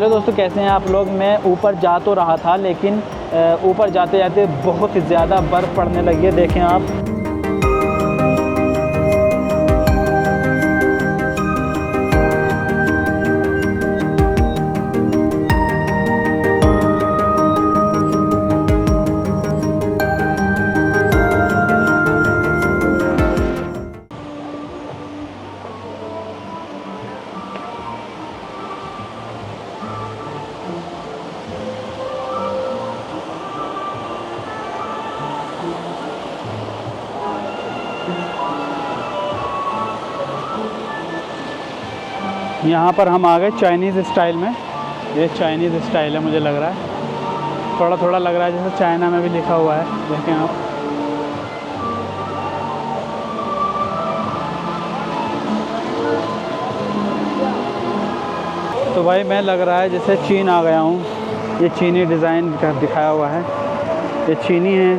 Hello दोस्तों, कैसे हैं आप लोग। मैं ऊपर जा तो रहा था, लेकिन ऊपर जाते जाते बहुत ही ज़्यादा बर्फ़ पड़ने लगी है। देखें आप। यहाँ पर हम आ गए चाइनीज़ स्टाइल में। ये चाइनीज़ स्टाइल है, मुझे लग रहा है थोड़ा थोड़ा लग रहा है जैसे चाइना में भी लिखा हुआ है। देखें आप। तो भाई मैं लग रहा है जैसे चीन आ गया हूँ। ये चीनी डिज़ाइन का दिखाया हुआ है। ये चीनी है,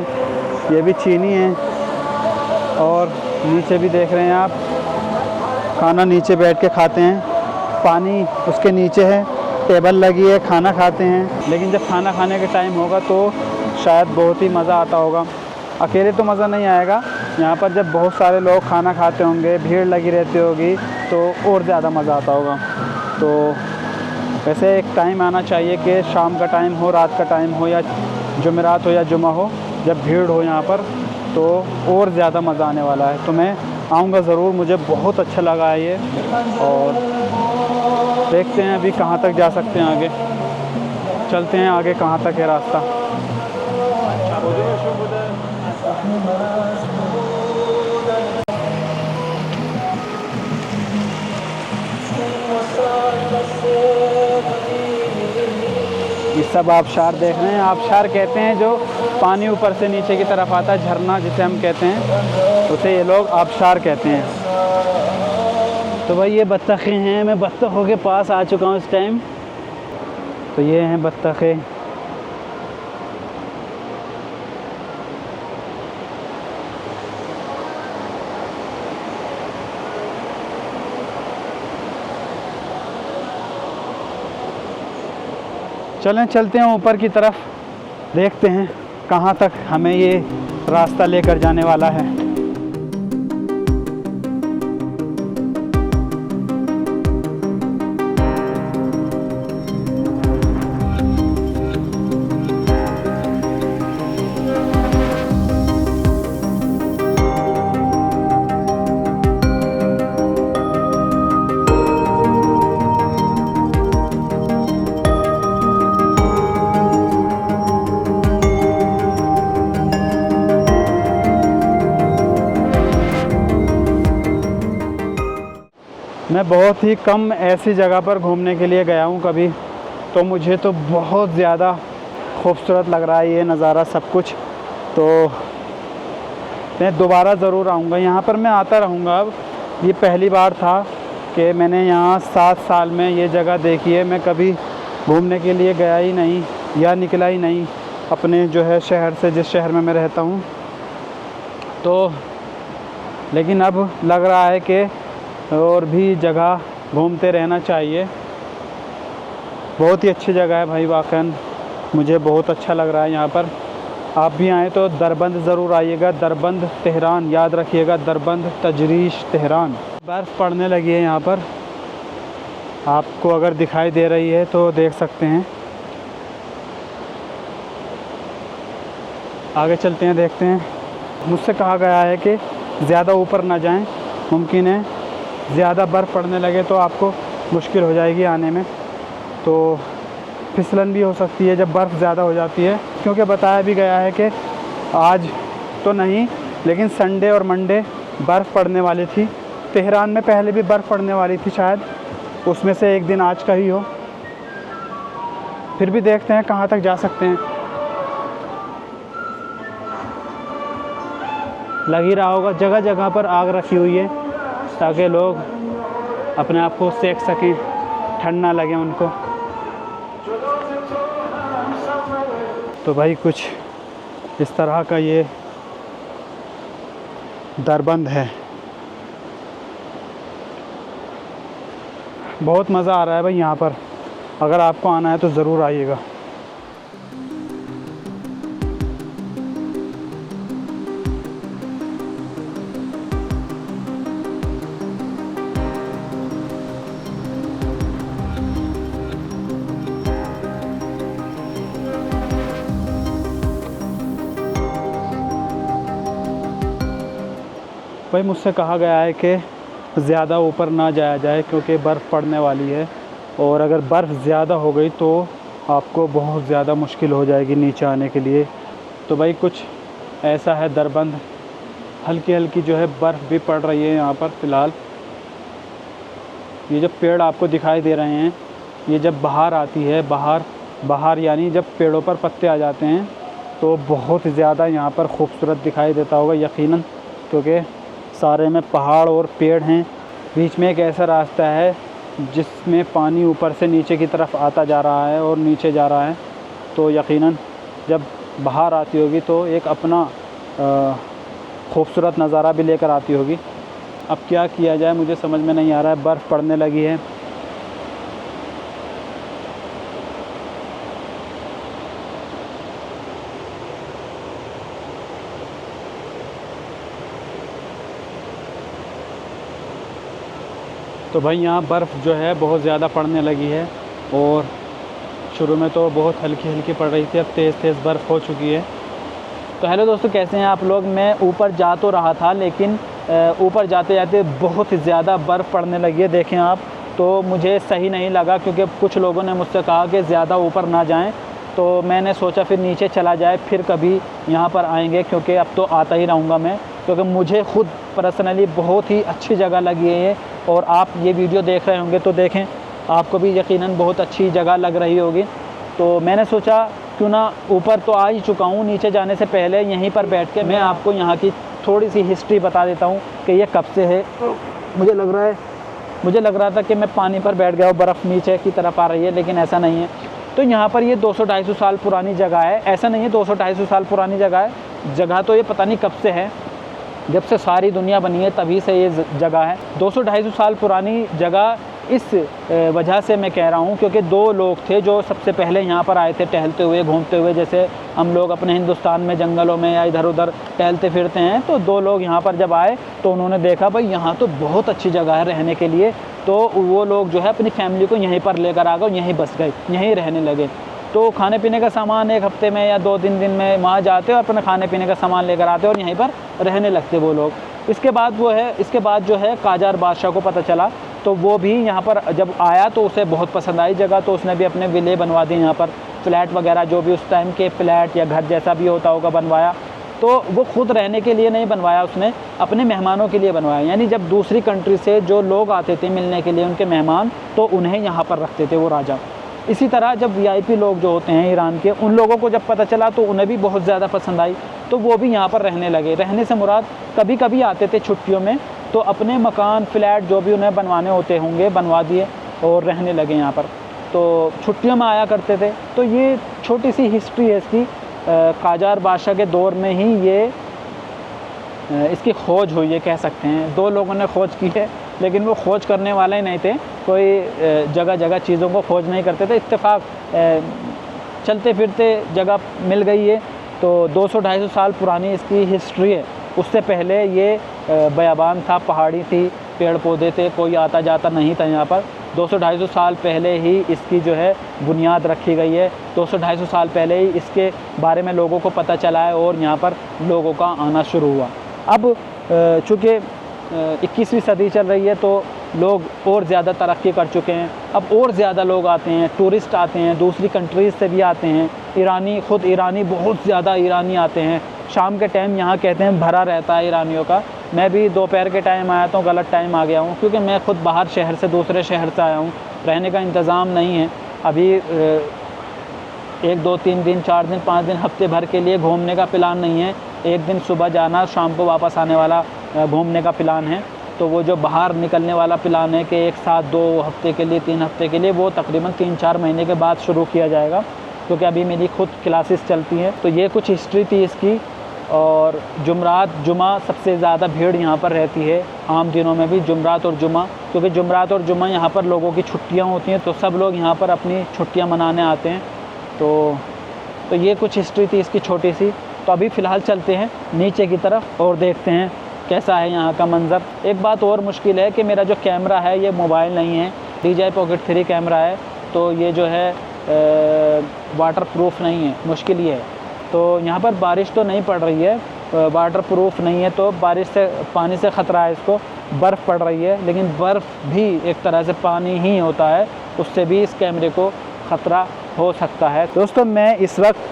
ये भी चीनी है। और नीचे भी देख रहे हैं आप, खाना नीचे बैठ के खाते हैं। पानी उसके नीचे है, टेबल लगी है, खाना खाते हैं। लेकिन जब खाना खाने का टाइम होगा तो शायद बहुत ही मज़ा आता होगा। अकेले तो मज़ा नहीं आएगा। यहाँ पर जब बहुत सारे लोग खाना खाते होंगे, भीड़ लगी रहती होगी, तो और ज़्यादा मज़ा आता होगा। तो वैसे एक टाइम आना चाहिए कि शाम का टाइम हो, रात का टाइम हो, या जुमेरात हो या जुमा हो, जब भीड़ हो यहाँ पर, तो और ज़्यादा मज़ा आने वाला है। तो मैं आऊँगा ज़रूर। मुझे बहुत अच्छा लगा है ये। और देखते हैं अभी कहाँ तक जा सकते हैं। आगे चलते हैं, आगे कहाँ तक है रास्ता। ये सब आबशार देख रहे हैं। आबशार कहते हैं जो पानी ऊपर से नीचे की तरफ आता है, झरना जिसे हम कहते हैं, उसे ये लोग आबशार कहते हैं। तो भाई ये बत्तखें हैं। मैं बत्तखों के पास आ चुका हूँ इस टाइम। तो ये हैं बत्तखें। चलें चलते हैं ऊपर की तरफ, देखते हैं कहाँ तक हमें ये रास्ता लेकर जाने वाला है। मैं बहुत ही कम ऐसी जगह पर घूमने के लिए गया हूँ कभी, तो मुझे तो बहुत ज़्यादा खूबसूरत लग रहा है ये नज़ारा सब कुछ। तो मैं दोबारा ज़रूर आऊँगा। यहाँ पर मैं आता रहूँगा। अब ये पहली बार था कि मैंने यहाँ 7 साल में ये जगह देखी है। मैं कभी घूमने के लिए गया ही नहीं या निकला ही नहीं अपने जो है शहर से, जिस शहर में मैं रहता हूँ। तो लेकिन अब लग रहा है कि और भी जगह घूमते रहना चाहिए। बहुत ही अच्छी जगह है भाई, वाकई मुझे बहुत अच्छा लग रहा है यहाँ पर। आप भी आएँ तो दरबंद ज़रूर आइएगा। दरबंद तेहरान, याद रखिएगा, दरबंद तजरीश तेहरान। बर्फ़ पड़ने लगी है यहाँ पर। आपको अगर दिखाई दे रही है तो देख सकते हैं। आगे चलते हैं, देखते हैं। मुझसे कहा गया है कि ज़्यादा ऊपर ना जाएं, मुमकिन है ज़्यादा बर्फ़ पड़ने लगे तो आपको मुश्किल हो जाएगी आने में। तो फिसलन भी हो सकती है जब बर्फ़ ज़्यादा हो जाती है, क्योंकि बताया भी गया है कि आज तो नहीं, लेकिन संडे और मंडे बर्फ़ पड़ने वाली थी। तेहरान में पहले भी बर्फ़ पड़ने वाली थी, शायद उसमें से एक दिन आज का ही हो। फिर भी देखते हैं कहाँ तक जा सकते हैं। लग ही रहा होगा जगह जगह पर आग रखी हुई है ताकि लोग अपने आप को सेक सकें, ठंड ना लगे उनको। तो भाई कुछ इस तरह का ये दरबंद है। बहुत मज़ा आ रहा है भाई यहाँ पर। अगर आपको आना है तो ज़रूर आइएगा। भाई मुझसे कहा गया है कि ज़्यादा ऊपर ना जाया जाए क्योंकि बर्फ़ पड़ने वाली है, और अगर बर्फ़ ज़्यादा हो गई तो आपको बहुत ज़्यादा मुश्किल हो जाएगी नीचे आने के लिए। तो भाई कुछ ऐसा है दरबंद, हल्की हल्की जो है बर्फ़ भी पड़ रही है यहाँ पर फ़िलहाल। ये जो पेड़ आपको दिखाई दे रहे हैं, ये जब बहार आती है, बहार यानी जब पेड़ों पर पत्ते आ जाते हैं तो बहुत ज़्यादा यहाँ पर खूबसूरत दिखाई देता होगा यकीनन, क्योंकि सारे में पहाड़ और पेड़ हैं। बीच में एक ऐसा रास्ता है जिसमें पानी ऊपर से नीचे की तरफ आता जा रहा है और नीचे जा रहा है। तो यकीनन जब बहार आती होगी तो एक अपना खूबसूरत नज़ारा भी लेकर आती होगी। अब क्या किया जाए मुझे समझ में नहीं आ रहा है, बर्फ़ पड़ने लगी है। तो भाई यहाँ बर्फ़ जो है बहुत ज़्यादा पड़ने लगी है, और शुरू में तो बहुत हल्की हल्की पड़ रही थी, अब तेज़ तेज़ बर्फ़ हो चुकी है। तो हेलो दोस्तों, कैसे हैं आप लोग। मैं ऊपर जा तो रहा था, लेकिन ऊपर जाते जाते बहुत ज़्यादा बर्फ़ पड़ने लगी है, देखें आप। तो मुझे सही नहीं लगा क्योंकि कुछ लोगों ने मुझसे कहा कि ज़्यादा ऊपर ना जाएं, तो मैंने सोचा फिर नीचे चला जाए, फिर कभी यहाँ पर आएंगे, क्योंकि अब तो आता ही रहूँगा मैं, क्योंकि मुझे ख़ुद पर्सनली बहुत ही अच्छी जगह लगी है ये। और आप ये वीडियो देख रहे होंगे तो देखें, आपको भी यकीनन बहुत अच्छी जगह लग रही होगी। तो मैंने सोचा क्यों ना, ऊपर तो आ ही चुका हूँ, नीचे जाने से पहले यहीं पर बैठ के मैं आपको यहाँ की थोड़ी सी हिस्ट्री बता देता हूँ कि ये कब से है। मुझे लग रहा था कि मैं पानी पर बैठ गया हूँ, बर्फ़ नीचे की तरफ आ रही है, लेकिन ऐसा नहीं है। तो यहाँ पर ये 200-250 साल पुरानी जगह है। ऐसा नहीं है 200-250 साल पुरानी जगह है, जगह तो ये पता नहीं कब से है, जब से सारी दुनिया बनी है तभी से ये जगह है। 200-250 साल पुरानी जगह इस वजह से मैं कह रहा हूँ क्योंकि दो लोग थे जो सबसे पहले यहाँ पर आए थे टहलते हुए, घूमते हुए। जैसे हम लोग अपने हिंदुस्तान में जंगलों में या इधर उधर टहलते फिरते हैं, तो दो लोग यहाँ पर जब आए तो उन्होंने देखा भाई यहाँ तो बहुत अच्छी जगह है रहने के लिए। तो वो लोग जो है अपनी फैमिली को यहीं पर लेकर आ गए, यहीं बस गए, यहीं रहने लगे। तो खाने पीने का सामान एक हफ़्ते में या 2-3 दिन में वहाँ जाते और अपने खाने पीने का सामान लेकर आते और यहीं पर रहने लगते वो लोग। इसके बाद जो है काजार बादशाह को पता चला, तो वो भी यहाँ पर जब आया तो उसे बहुत पसंद आई जगह, तो उसने भी अपने विले बनवा दिए यहाँ पर, फ्लैट वगैरह जो भी उस टाइम के फ्लैट या घर जैसा भी होता होगा बनवाया। तो वो खुद रहने के लिए नहीं बनवाया, उसने अपने मेहमानों के लिए बनवाया। यानी जब दूसरी कंट्री से जो लोग आते थे मिलने के लिए, उनके मेहमान, तो उन्हें यहाँ पर रखते थे वो राजा। इसी तरह जब वीआईपी लोग जो होते हैं ईरान के, उन लोगों को जब पता चला तो उन्हें भी बहुत ज़्यादा पसंद आई, तो वो भी यहाँ पर रहने लगे। रहने से मुराद कभी कभी आते थे छुट्टियों में, तो अपने मकान फ्लैट जो भी उन्हें बनवाने होते होंगे बनवा दिए और रहने लगे यहाँ पर। तो छुट्टियों में आया करते थे। तो ये छोटी सी हिस्ट्री है इसकी। काजार बादशाह के दौर में ही ये इसकी खोज हुई है, कह सकते हैं। दो लोगों ने खोज की है, लेकिन वो खोज करने वाले ही नहीं थे, कोई जगह जगह चीज़ों को खोज नहीं करते थे, इत्तेफाक चलते फिरते जगह मिल गई है। तो 200-250 साल पुरानी इसकी हिस्ट्री है। उससे पहले ये बयाबान था, पहाड़ी थी, पेड़ पौधे थे, कोई आता जाता नहीं था यहाँ पर। 200-250 साल पहले ही इसकी जो है बुनियाद रखी गई है। 200-250 साल पहले ही इसके बारे में लोगों को पता चला है और यहाँ पर लोगों का आना शुरू हुआ। अब चूँकि 21वीं सदी चल रही है तो लोग और ज़्यादा तरक्की कर चुके हैं। अब और ज़्यादा लोग आते हैं, टूरिस्ट आते हैं, दूसरी कंट्रीज़ से भी आते हैं। ईरानी बहुत ज़्यादा ईरानी आते हैं। शाम के टाइम यहाँ कहते हैं भरा रहता है ईरानियों का। मैं भी दोपहर के टाइम आया तो गलत टाइम आ गया हूँ, क्योंकि मैं ख़ुद बाहर शहर से दूसरे शहर से आया हूँ। रहने का इंतज़ाम नहीं है अभी। 1-2-3 दिन 4 दिन 5 दिन हफ्ते भर के लिए घूमने का प्लान नहीं है। एक दिन सुबह जाना, शाम को वापस आने वाला घूमने का प्लान है। तो वो जो बाहर निकलने वाला प्लान है कि एक साथ 2 हफ्ते के लिए 3 हफ्ते के लिए, वो तकरीबन 3-4 महीने के बाद शुरू किया जाएगा, क्योंकि अभी मेरी खुद क्लासेस चलती हैं। तो ये कुछ हिस्ट्री थी इसकी। और जुमरात जुमा सबसे ज़्यादा भीड़ यहाँ पर रहती है, आम दिनों में भी जुमरात और जुमा, क्योंकि जुमरात और जुमा यहाँ पर लोगों की छुट्टियाँ होती हैं, तो सब लोग यहाँ पर अपनी छुट्टियाँ मनाने आते हैं। तो ये कुछ हिस्ट्री थी इसकी छोटी सी। तो अभी फ़िलहाल चलते हैं नीचे की तरफ और देखते हैं कैसा है यहाँ का मंज़र। एक बात और मुश्किल है कि मेरा जो कैमरा है ये मोबाइल नहीं है, DJI Pocket 3 कैमरा है, तो ये जो है वाटर प्रूफ नहीं है, मुश्किल ये है। तो यहाँ पर बारिश तो नहीं पड़ रही है, वाटर प्रूफ नहीं है, तो बारिश से पानी से ख़तरा है इसको। बर्फ़ पड़ रही है, लेकिन बर्फ़ भी एक तरह से पानी ही होता है, उससे भी इस कैमरे को ख़तरा हो सकता है। दोस्तों मैं इस वक्त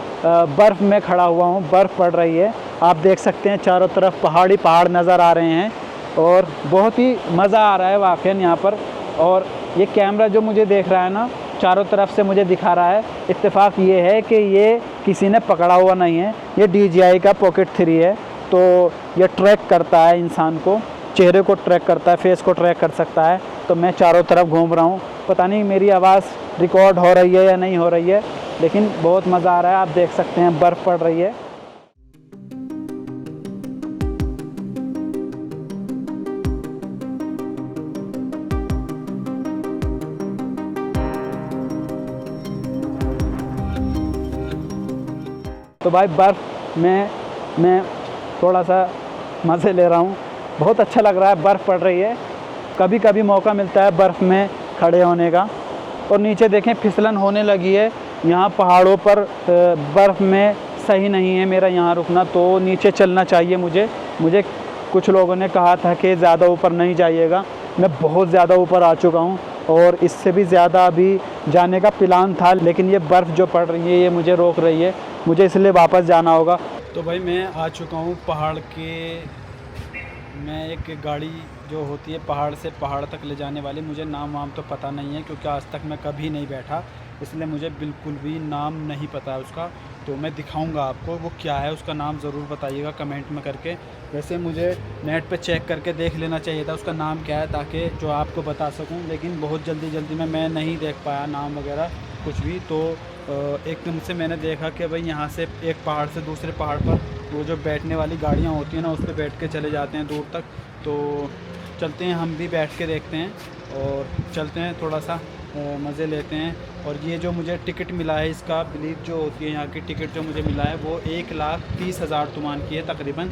बर्फ़ में खड़ा हुआ हूँ, बर्फ़ पड़ रही है, आप देख सकते हैं चारों तरफ पहाड़ी पहाड़ नज़र आ रहे हैं और बहुत ही मज़ा आ रहा है वाक़ई यहाँ पर। और ये कैमरा जो मुझे देख रहा है ना, चारों तरफ से मुझे दिखा रहा है, इत्तेफाक ये है कि ये किसी ने पकड़ा हुआ नहीं है, ये DJI का Pocket 3 है। तो ये ट्रैक करता है इंसान को, चेहरे को ट्रैक करता है, फेस को ट्रैक कर सकता है। तो मैं चारों तरफ घूम रहा हूँ, पता नहीं मेरी आवाज़ रिकॉर्ड हो रही है या नहीं हो रही है, लेकिन बहुत मज़ा आ रहा है। आप देख सकते हैं बर्फ़ पड़ रही है। तो भाई बर्फ़ में मैं थोड़ा सा मज़े ले रहा हूँ, बहुत अच्छा लग रहा है, बर्फ़ पड़ रही है। कभी कभी मौका मिलता है बर्फ़ में खड़े होने का। और नीचे देखें फिसलन होने लगी है, यहाँ पहाड़ों पर बर्फ़ में सही नहीं है मेरा यहाँ रुकना, तो नीचे चलना चाहिए मुझे कुछ लोगों ने कहा था कि ज़्यादा ऊपर नहीं जाइएगा। मैं बहुत ज़्यादा ऊपर आ चुका हूँ और इससे भी ज़्यादा अभी जाने का प्लान था, लेकिन ये बर्फ़ जो पड़ रही है ये मुझे रोक रही है, मुझे इसलिए वापस जाना होगा। तो भाई मैं आ चुका हूँ पहाड़ के, मैं एक गाड़ी जो होती है पहाड़ से पहाड़ तक ले जाने वाली, मुझे नाम वाम तो पता नहीं है क्योंकि आज तक मैं कभी नहीं बैठा, इसलिए मुझे बिल्कुल भी नाम नहीं पता है उसका। तो मैं दिखाऊंगा आपको वो क्या है, उसका नाम ज़रूर बताइएगा कमेंट में करके। वैसे मुझे नेट पे चेक करके देख लेना चाहिए था उसका नाम क्या है, ताकि जो आपको बता सकूं, लेकिन बहुत जल्दी में मैं नहीं देख पाया नाम वगैरह कुछ भी। तो एकदम से मैंने देखा कि भाई यहाँ से एक पहाड़ से दूसरे पहाड़ पर वो जो बैठने वाली गाड़ियाँ होती हैं ना, उस पर बैठ के चले जाते हैं दूर तक। तो चलते हैं, हम भी बैठ के देखते हैं और चलते हैं, थोड़ा सा मज़े लेते हैं। और ये जो मुझे टिकट मिला है इसका, बिलीव जो होती है यहाँ की टिकट जो मुझे मिला है वो 1,30,000 तुमान की है, तकरीबन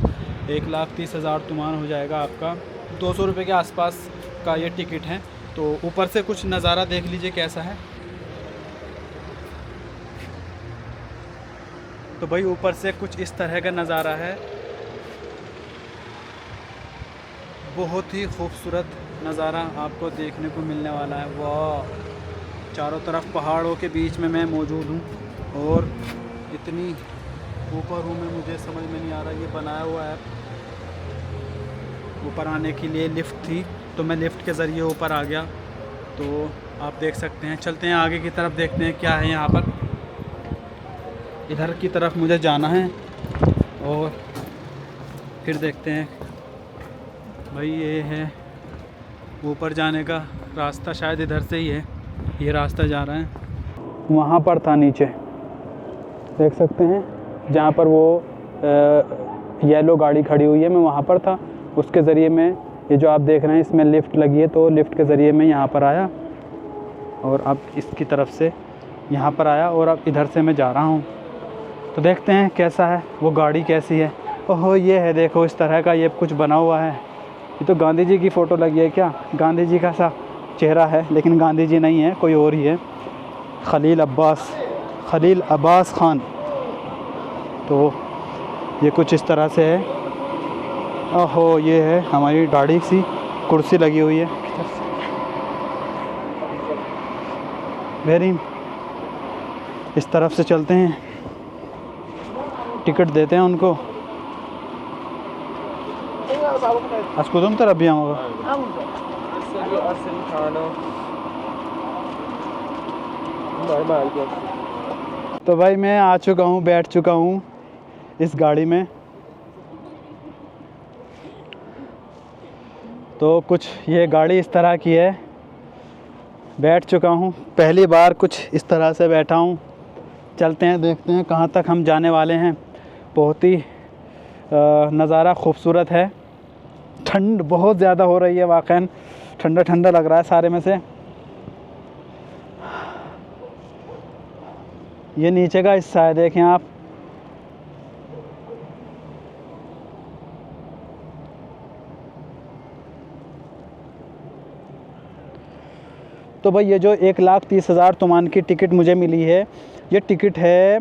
1,30,000 तुमान हो जाएगा आपका, 200 रुपये के आसपास का ये टिकट है। तो ऊपर से कुछ नज़ारा देख लीजिए कैसा है। तो भाई ऊपर से कुछ इस तरह का नज़ारा है, बहुत ही खूबसूरत नज़ारा आपको देखने को मिलने वाला है। वाह, चारों तरफ पहाड़ों के बीच में मैं मौजूद हूँ और इतनी ऊपर हूँ मैं, मुझे समझ में नहीं आ रहा। ये बनाया हुआ है, ऊपर आने के लिए लिफ्ट थी, तो मैं लिफ्ट के ज़रिए ऊपर आ गया। तो आप देख सकते हैं, चलते हैं आगे की तरफ, देखते हैं क्या है यहाँ पर। इधर की तरफ मुझे जाना है और फिर देखते हैं। भाई ये है ऊपर जाने का रास्ता, शायद इधर से ही है, ये रास्ता जा रहा है। वहाँ पर था नीचे, देख सकते हैं जहाँ पर वो येलो गाड़ी खड़ी हुई है, मैं वहाँ पर था। उसके ज़रिए मैं, ये जो आप देख रहे हैं इसमें लिफ़्ट लगी है, तो लिफ़्ट के ज़रिए मैं यहाँ पर आया और अब इसकी तरफ से यहाँ पर आया और अब इधर से मैं जा रहा हूँ। तो देखते हैं कैसा है, वो गाड़ी कैसी है। ओहो, ये है देखो, इस तरह का ये कुछ बना हुआ है। ये तो गांधी जी की फ़ोटो लगी है क्या, गांधी जी का सा चेहरा है, लेकिन गांधी जी नहीं है, कोई और ही है, खलील अब्बास ख़ान। तो ये कुछ इस तरह से है। ओहो, ये है हमारी गाड़ी सी कुर्सी लगी हुई है। वेरी, इस तरफ से चलते हैं, टिकट देते हैं उनको। अस्कुदुम तरफ भी आऊँगा। तो भाई मैं आ चुका हूँ, बैठ चुका हूँ इस गाड़ी में। तो कुछ ये गाड़ी इस तरह की है, बैठ चुका हूँ, पहली बार कुछ इस तरह से बैठा हूँ। चलते हैं, देखते हैं कहाँ तक हम जाने वाले हैं। बहुत ही नज़ारा खूबसूरत है। ठंड बहुत ज़्यादा हो रही है, वाक़ई ठंडा ठंडा लग रहा है सारे में से। ये नीचे का हिस्सा है, देखें आप। तो भाई ये जो 1,30,000 तुमान की टिकट मुझे मिली है, ये टिकट है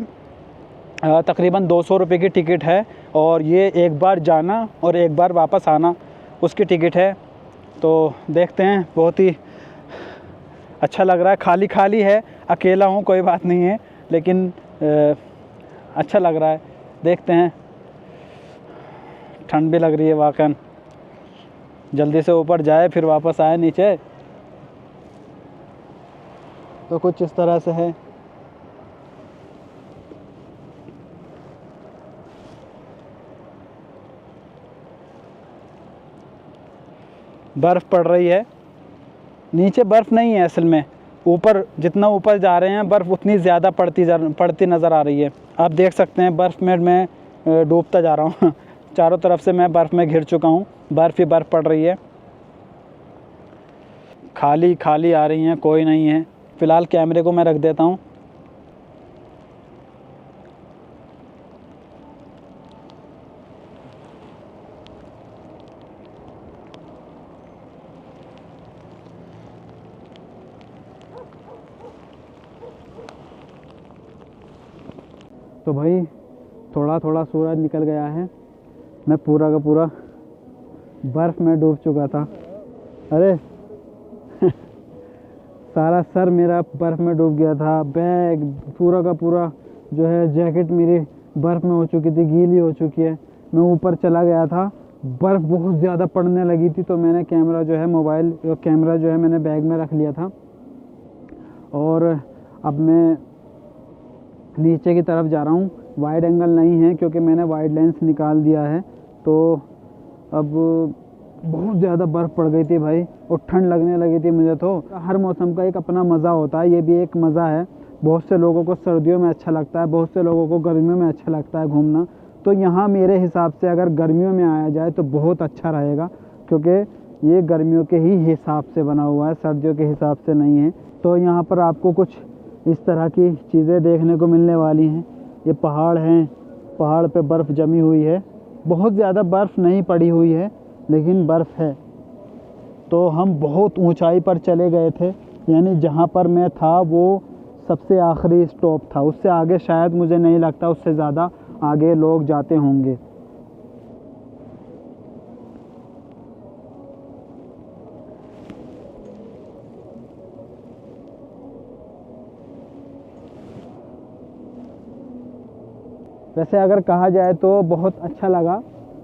तकरीबन 200 रुपये की टिकट है, और ये एक बार जाना और एक बार वापस आना उसकी टिकट है। तो देखते हैं, बहुत ही अच्छा लग रहा है। खाली खाली है, अकेला हूँ, कोई बात नहीं है, लेकिन अच्छा लग रहा है। देखते हैं, ठंड भी लग रही है वाकई। जल्दी से ऊपर जाए फिर वापस आए नीचे। तो कुछ इस तरह से है। बर्फ़ पड़ रही है, नीचे बर्फ़ नहीं है असल में, ऊपर जितना ऊपर जा रहे हैं बर्फ़ उतनी ज़्यादा पड़ती नज़र आ रही है। आप देख सकते हैं बर्फ़ में मैं डूबता जा रहा हूँ चारों तरफ से मैं बर्फ़ में घिर चुका हूँ, बर्फ़ ही बर्फ़ पड़ रही है। खाली खाली आ रही हैं, कोई नहीं है। फ़िलहाल कैमरे को मैं रख देता हूँ। तो भाई थोड़ा थोड़ा सूरज निकल गया है, मैं पूरा का पूरा बर्फ़ में डूब चुका था। अरे सारा सर मेरा बर्फ़ में डूब गया था, बैग पूरा का पूरा जो है जैकेट मेरी बर्फ़ में हो चुकी थी, गीली हो चुकी है। मैं ऊपर चला गया था, बर्फ़ बहुत ज़्यादा पड़ने लगी थी, तो मैंने कैमरा जो है मोबाइल कैमरा जो है मैंने बैग में रख लिया था, और अब मैं नीचे की तरफ जा रहा हूँ। वाइड एंगल नहीं है क्योंकि मैंने वाइड लेंस निकाल दिया है। तो अब बहुत ज़्यादा बर्फ़ पड़ गई थी भाई, और ठंड लगने लगी थी मुझे। तो हर मौसम का एक अपना मज़ा होता है, ये भी एक मज़ा है। बहुत से लोगों को सर्दियों में अच्छा लगता है, बहुत से लोगों को गर्मियों में अच्छा लगता है घूमना। तो यहाँ मेरे हिसाब से अगर गर्मियों में आया जाए तो बहुत अच्छा रहेगा, क्योंकि ये गर्मियों के ही हिसाब से बना हुआ है, सर्दियों के हिसाब से नहीं है। तो यहाँ पर आपको कुछ इस तरह की चीज़ें देखने को मिलने वाली हैं। ये पहाड़ हैं, पहाड़ पे बर्फ़ जमी हुई है, बहुत ज़्यादा बर्फ़ नहीं पड़ी हुई है लेकिन बर्फ़ है। तो हम बहुत ऊंचाई पर चले गए थे, यानी जहाँ पर मैं था वो सबसे आखिरी स्टॉप था। उससे आगे शायद मुझे नहीं लगता उससे ज़्यादा आगे लोग जाते होंगे। वैसे अगर कहा जाए तो बहुत अच्छा लगा,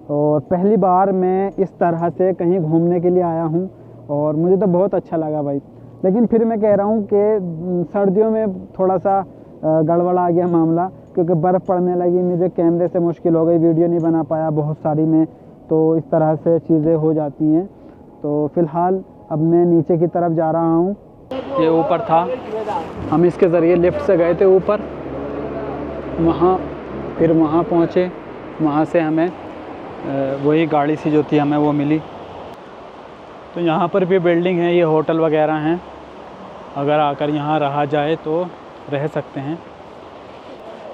और पहली बार मैं इस तरह से कहीं घूमने के लिए आया हूँ, और मुझे तो बहुत अच्छा लगा भाई। लेकिन फिर मैं कह रहा हूँ कि सर्दियों में थोड़ा सा गड़बड़ आ गया मामला, क्योंकि बर्फ़ पड़ने लगी, मुझे कैमरे से मुश्किल हो गई, वीडियो नहीं बना पाया बहुत सारी में। तो इस तरह से चीज़ें हो जाती हैं। तो फ़िलहाल अब मैं नीचे की तरफ जा रहा हूँ। ये ऊपर था, हम इसके ज़रिए लिफ्ट से गए थे ऊपर, वहाँ फिर वहाँ पहुँचे, वहाँ से हमें वही गाड़ी सी जो थी हमें वो मिली। तो यहाँ पर भी बिल्डिंग है, ये होटल वगैरह हैं, अगर आकर यहाँ रहा जाए तो रह सकते हैं।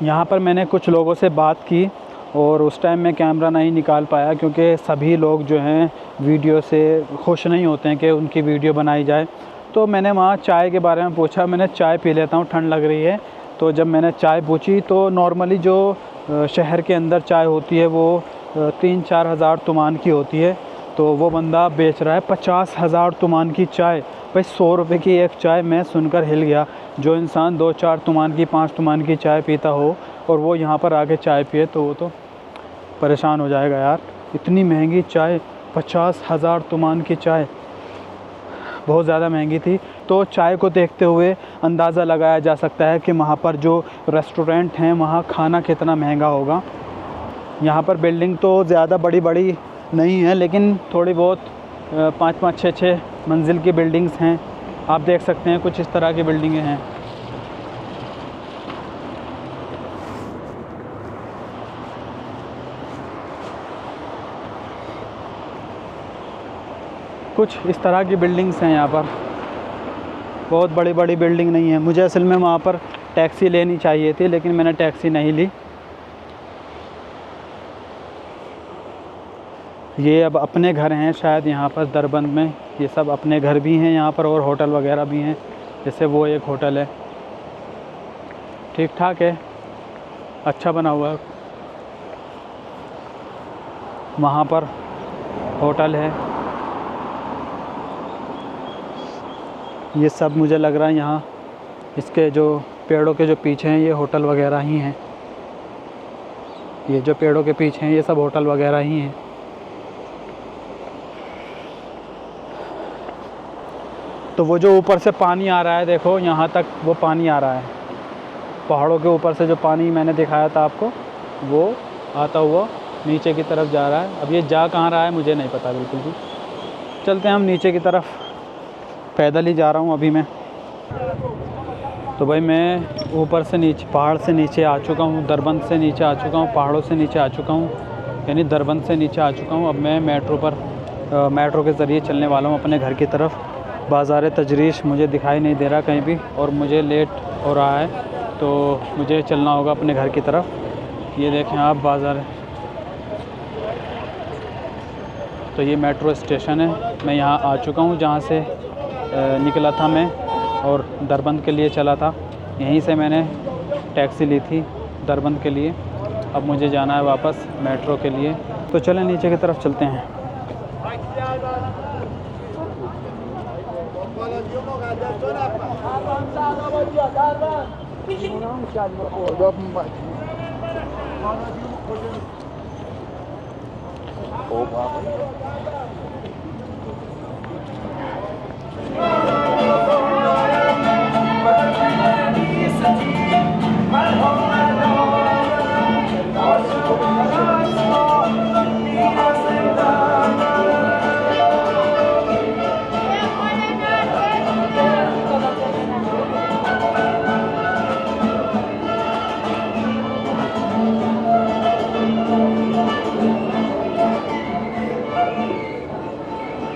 यहाँ पर मैंने कुछ लोगों से बात की, और उस टाइम मैं कैमरा नहीं निकाल पाया क्योंकि सभी लोग जो हैं वीडियो से खुश नहीं होते हैं कि उनकी वीडियो बनाई जाए। तो मैंने वहाँ चाय के बारे में पूछा, मैंने चाय पी लेता हूँ, ठंड लग रही है। तो जब मैंने चाय पूछी तो नॉर्मली जो शहर के अंदर चाय होती है वो 3-4 हज़ार तुमान की होती है, तो वो बंदा बेच रहा है 50,000 तुमान की चाय। भाई 100 रुपये की एक चाय, मैं सुनकर हिल गया। जो इंसान 2-4 तुमान की 5 तुमान की चाय पीता हो और वो यहाँ पर आके चाय पिए तो वो तो परेशान हो जाएगा यार। इतनी महंगी चाय, 50,000 तुमान की चाय, बहुत ज़्यादा महंगी थी। तो चाय को देखते हुए अंदाज़ा लगाया जा सकता है कि वहाँ पर जो रेस्टोरेंट हैं वहाँ खाना कितना महंगा होगा। यहाँ पर बिल्डिंग तो ज़्यादा बड़ी बड़ी नहीं है, लेकिन थोड़ी बहुत 5-5, 6-6 मंजिल की बिल्डिंग्स हैं। आप देख सकते हैं कुछ इस तरह की बिल्डिंगें हैं। कुछ इस तरह की बिल्डिंग्स हैं यहाँ पर, बहुत बड़ी बड़ी बिल्डिंग नहीं है। मुझे असल में वहाँ पर टैक्सी लेनी चाहिए थी, लेकिन मैंने टैक्सी नहीं ली। ये अब अपने घर हैं शायद यहाँ पर दरबंद में, ये सब अपने घर भी हैं यहाँ पर और होटल वगैरह भी हैं। जैसे वो एक होटल है, ठीक ठाक है, अच्छा बना हुआ है। वहाँ पर होटल है। ये सब मुझे लग रहा है यहाँ इसके जो पेड़ों के जो पीछे हैं ये होटल वगैरह ही हैं। ये जो पेड़ों के पीछे हैं ये सब होटल वगैरह ही हैं। तो वो जो ऊपर से पानी आ रहा है, देखो यहाँ तक वो पानी आ रहा है। पहाड़ों के ऊपर से जो पानी मैंने दिखाया था आपको, वो आता हुआ नीचे की तरफ जा रहा है। अब ये जा कहाँ रहा है मुझे नहीं पता बिल्कुल भी। चलते हैं हम नीचे की तरफ, पैदल ही जा रहा हूँ अभी मैं। तो भाई मैं ऊपर से नीचे, पहाड़ से नीचे आ चुका हूँ, दरबंद से नीचे आ चुका हूँ, पहाड़ों से नीचे आ चुका हूँ, यानी दरबंद से नीचे आ चुका हूँ। अब मैं मेट्रो के ज़रिए चलने वाला हूँ अपने घर की तरफ। बाज़ार तजरीश मुझे दिखाई नहीं दे रहा कहीं भी और मुझे लेट हो रहा है, तो मुझे चलना होगा अपने घर की तरफ। ये देखें आप बाज़ार, तो ये मेट्रो स्टेशन है। मैं यहाँ आ चुका हूँ जहाँ से निकला था मैं और दरबंद के लिए चला था। यहीं से मैंने टैक्सी ली थी दरबंद के लिए। अब मुझे जाना है वापस मेट्रो के लिए। तो चलें नीचे की तरफ चलते हैं।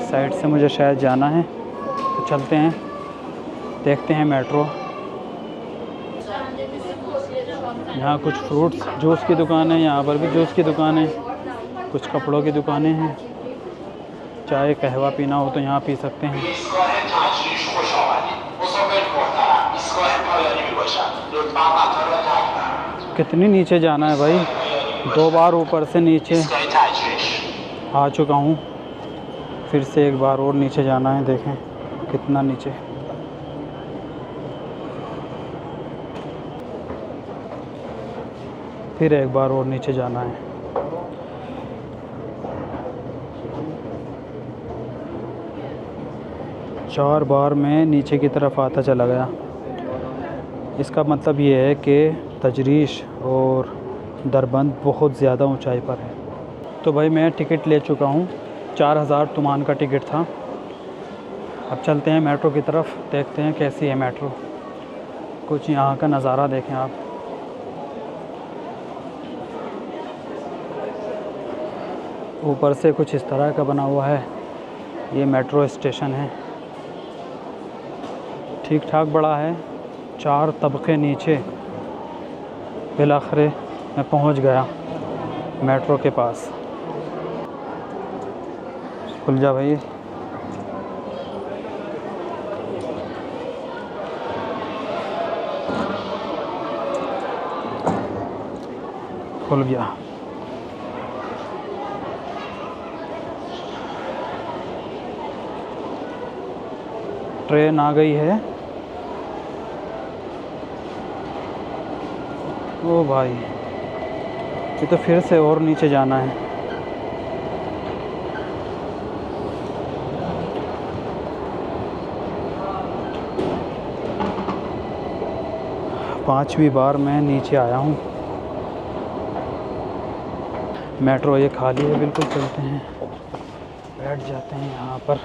साइड से मुझे शायद जाना है, तो चलते हैं, देखते हैं मेट्रो। यहाँ कुछ फ्रूट्स जूस की दुकान है, यहाँ पर भी जूस की दुकान है, कुछ कपड़ों की दुकानें हैं। चाय कहवा पीना हो तो यहाँ पी सकते हैं। कितनी नीचे जाना है भाई, 2 बार ऊपर से नीचे आ चुका हूँ, फिर से एक बार और नीचे जाना है। देखें कितना नीचे। फिर एक बार और नीचे जाना है। चार बार मैं नीचे की तरफ आता चला गया। इसका मतलब ये है कि तजरीश और दरबंद बहुत ज़्यादा ऊंचाई पर है। तो भाई मैं टिकट ले चुका हूँ, 4000 तुमान का टिकट था। अब चलते हैं मेट्रो की तरफ, देखते हैं कैसी है मेट्रो। कुछ यहाँ का नज़ारा देखें आप। ऊपर से कुछ इस तरह का बना हुआ है। ये मेट्रो स्टेशन है, ठीक ठाक बड़ा है, 4 तबके नीचे। बिलाखिर मैं पहुंच गया मेट्रो के पास। खुल जा भाई। खुल गया। ट्रेन आ गई है। ओ भाई, ये तो फिर से और नीचे जाना है। पांचवी बार मैं नीचे आया हूँ। मेट्रो ये खाली है बिल्कुल। चलते हैं, बैठ जाते हैं यहाँ पर।